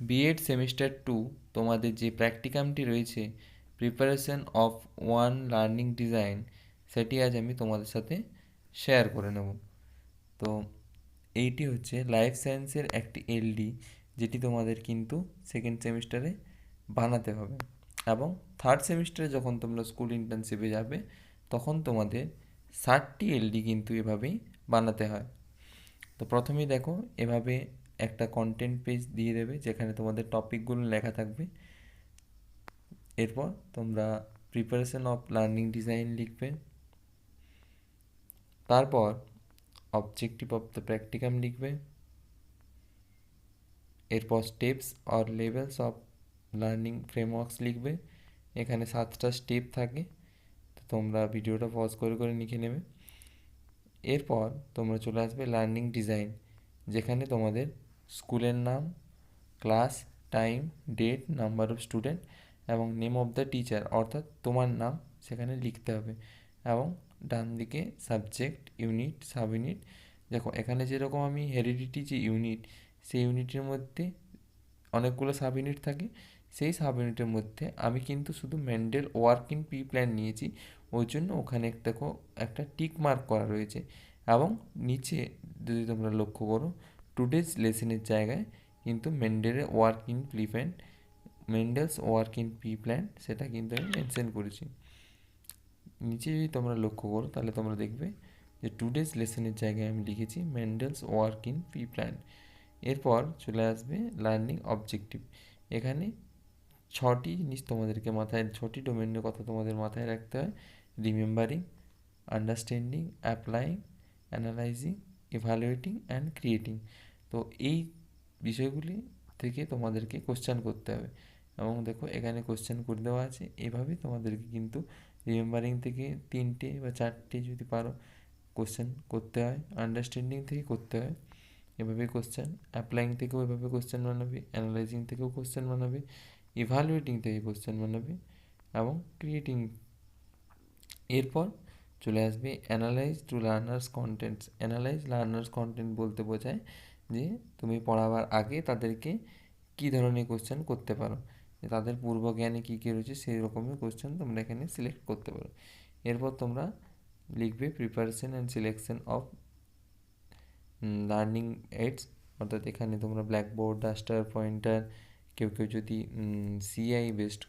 B Ed semester 2 তোমাদের যে প্র্যাকটিকামটি রয়েছে preparation of one learning design, সেটি আজ আমি তোমাদের সাথে শেয়ার করে নেব। তো এইটি হচ্ছে লাইফ সায়েন্সের একটি এলডি, যেটি তোমাদের কিন্তু সেকেন্ড সেমিস্টারে বানাতে হবে, এবং থার্ড সেমিস্টারে যখন তোমরা স্কুল ইন্টার্নশিপে যাবে তখন তোমাদের 60টি এলডি কিন্তু এভাবেই বানাতে হয়। তো প্রথমেই দেখো, এভাবে একটা কন্টেন্ট পেজ দিয়ে দেবে যেখানে তোমাদের টপিকগুলো লেখা থাকবে। এরপর তোমরা প্রিপারেশন অফ লার্নিং ডিজাইন লিখবে, তারপর অবজেক্টিভ অফ দ্য প্র্যাকটিকাম লিখবে, এরপর steps or levels of learning frameworks লিখবে। এখানে 7টা স্টেপ থাকে, তো তোমরা ভিডিওটা পজ করে করে লিখে নেবে। এরপর তোমরা চলে আসবে লার্নিং ডিজাইন, যেখানে তোমাদের স্কুলের নাম, class, time, date, number of student এবং নেম অফ দ্য টিচার, অর্থাৎ তোমার নাম সেখানে লিখতে হবে। এবং ডান দিকে সাবজেক্ট, ইউনিট, সাব ইউনিট। দেখো এখানে যেরকম আমি হেরিডিটি যে ইউনিট, সেই ইউনিটের মধ্যে অনেকগুলো সাব ইউনিট থাকে, সেই সাব ইউনিটের মধ্যে আমি কিন্তু শুধু Mendel work in pea plan নিয়েছি, ওই জন্য ওখানে একটা টিক মার্ক করা রয়েছে। এবং নিচে যদি তোমরা লক্ষ্য করো, টুডেজ লেসনের জায়গায় কিন্তু মেন্ডেলের work in pea plant, Mendel's work in pea plant, সেটা কিন্তু আমি মেনশন করেছি। নিচে যদি তোমরা লক্ষ্য করো তাহলে তোমরা দেখবে যে টুডেজ লেসনের জায়গায় আমি লিখেছি মেন্ডেলস ওয়ার্ক ইন পি প্ল্যান। এরপর চলে আসবে লার্নিং অবজেক্টিভ। এখানে 6টি জিনিস তোমাদেরকে মাথায়, 6টি ডোমেনের কথা তোমাদের মাথায় রাখতে হয়: remembering, understanding, applying, analysing, evaluating and creating. তো এই বিষয়গুলি থেকে তোমাদেরকে কোশ্চেন করতে হবে, এবং দেখো এখানে কোশ্চেন করে দেওয়া আছে। এভাবে তোমাদেরকে কিন্তু রিমেম্বারিং থেকে 3টে বা 4টে যদি পারো কোশ্চেন করতে হয়, আন্ডারস্ট্যান্ডিং থেকে করতে হয় এভাবে কোশ্চেন, অ্যাপ্লাইং থেকেও এভাবে কোশ্চেন বানাবে, অ্যানালাইজিং থেকেও কোশ্চেন বানাবে, ইভ্যালুয়েটিং থেকে কোশ্চেন বানাবে এবং ক্রিয়েটিং। এরপর চলে আসবে analyse to learners contents. Analyse learners content বলতে বোঝায় যে তুমি পড়াবার আগে তাদেরকে কী ধরনের কোশ্চেন করতে পারো, যে তাদের পূর্ব জ্ঞানে কী কী রয়েছে সেই রকমের কোশ্চেন তোমরা এখানে সিলেক্ট করতে পারো। এরপর তোমরা লিখবে preparation and selection of learning AIDS, অর্থাৎ এখানে তোমরা ব্ল্যাকবোর্ড, ডাস্টার, পয়েন্টার, কেউ কেউ যদি সিআই বেসড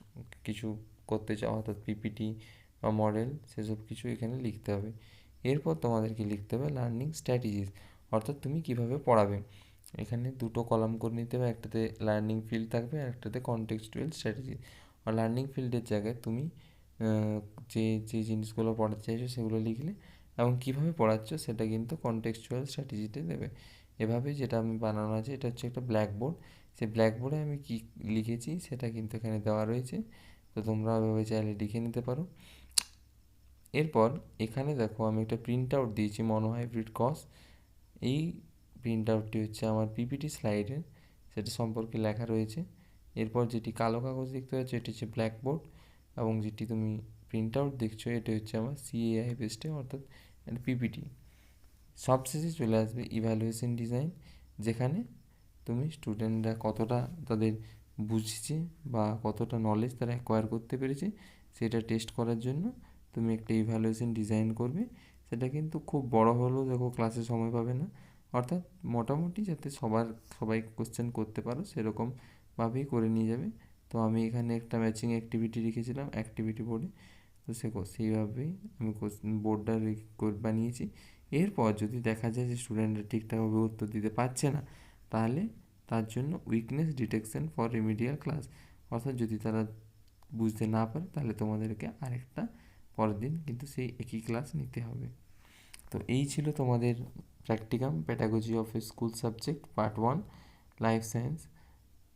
কিছু করতে চাও অর্থাৎ পিপিটি বা মডেল, সেসব কিছু এখানে লিখতে হবে। এরপর তোমাদেরকে লিখতে হবে লার্নিং স্ট্র্যাটেজিস, অর্থাৎ তুমি কিভাবে পড়াবে। এখানে 2টো কলাম করে নিতে হবে, একটাতে লার্নিং ফিল্ড থাকবে আর একটাতে কনটেক্সচুয়াল স্ট্র্যাটেজি। আর লার্নিং ফিল্ডের জায়গায় তুমি যে যে জিনিসগুলো পড়াতে চাইছো সেগুলো লিখলে, এবং কীভাবে পড়াচ্ছ সেটা কিন্তু কনটেক্সচুয়াল স্ট্র্যাটেজিতে দেবে। এভাবে যেটা আমি বানানো আছে, এটা হচ্ছে একটা ব্ল্যাকবোর্ড, সেই ব্ল্যাকবোর্ডে আমি কী লিখেছি সেটা কিন্তু এখানে দেওয়া রয়েছে, তো তোমরা ওইভাবে চাইলে লিখে নিতে পারো। এরপর এখানে দেখো আমি একটা প্রিন্ট আউট দিয়েছি মনোহাইব্রিড কস। এই প্রিন্ট আউটটি হচ্ছে আমার পিপিটি স্লাইডের, সেটা সম্পর্কে লেখা রয়েছে। এরপর যেটি কালো কাগজ দেখতে পাচ্ছ এটি হচ্ছে ব্ল্যাকবোর্ড, এবং যেটি তুমি প্রিন্ট আউট দেখছো এটি হচ্ছে আমার সিএআই বেসডে, অর্থাৎ একটা পিপিটি। সবশেষে চলে আসবে ইভ্যালুয়েশন ডিজাইন, যেখানে তুমি স্টুডেন্টরা কতটা তাদের বুঝছে বা কতটা নলেজ তারা অ্যাকোয়ার করতে পেরেছে সেটা টেস্ট করার জন্য তুমি একটা ইভ্যালুয়েশন ডিজাইন করবে। সেটা কিন্তু খুব বড় হলেও দেখো ক্লাসে সময় পাবে না, অর্থাৎ মোটামুটি যাতে সবাই কোশ্চেন করতে পারো সেরকমভাবেই করে নিয়ে যাবে। তো আমি এখানে একটা ম্যাচিং অ্যাক্টিভিটি রেখেছিলাম অ্যাক্টিভিটি বোর্ডে, তো সেইভাবেই আমি বোর্ডটা বানিয়েছি। এরপর যদি দেখা যায় যে স্টুডেন্টরা ঠিকঠাকভাবে উত্তর দিতে পারছে না, তাহলে তার জন্য weakness detection for remedial class, অর্থাৎ যদি তারা বুঝতে না পারে তাহলে তোমাদেরকে আরেকটা পরের দিন কিন্তু সেই একই ক্লাস নিতে হবে। তো এই ছিল তোমাদের practicum pedagogy of A school subject part 1 life science.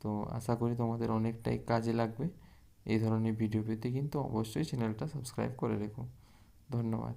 তো আশা করি তোমাদের অনেকটাই কাজে লাগবে। এই ধরনের ভিডিও পেতে কিন্তু অবশ্যই চ্যানেলটা সাবস্ক্রাইব করে রেখো। ধন্যবাদ।